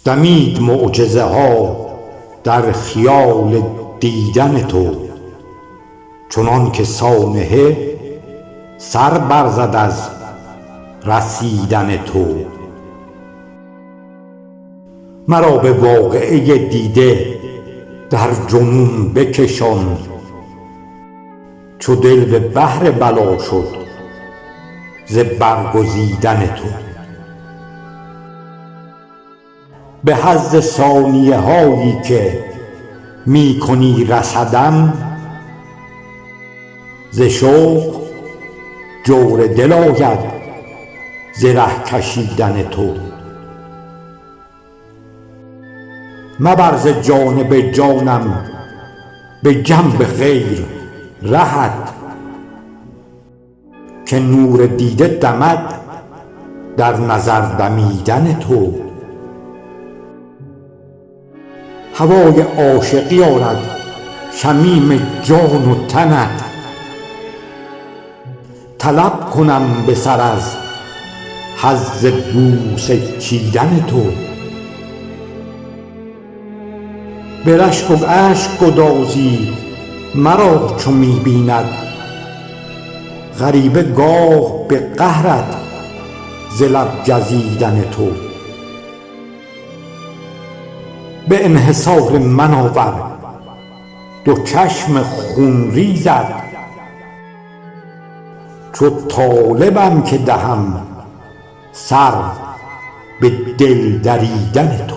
دمید معجزه ها در خیال دیدن تو، چنان که سانحه سر برزد از رسیدن تو. مرا به واقعه دیده در جنون بکشان، چو دل به بحر بلا شد ز برگزیدن تو. به حظ ثانیه هایی که می کنی رصدم، ز شوق جور دل آید ز ره کشیدن تو. مبر ز جانب جانم به جنب غیر رهت، که نور دیده دمد در نظر دمیدن تو. هوای عاشقی آرد شمیم جان و تنت، طلب کنم به سر از حظ بوسه چیدن تو. به رشک و اشک گدازی مرا چو می بیند، غریبه گاه به قهرت ز لب گزیدن تو. به انحصار من آور دو چشم خونریزت، چو طالبم که دهم سر به دل دریدن تو.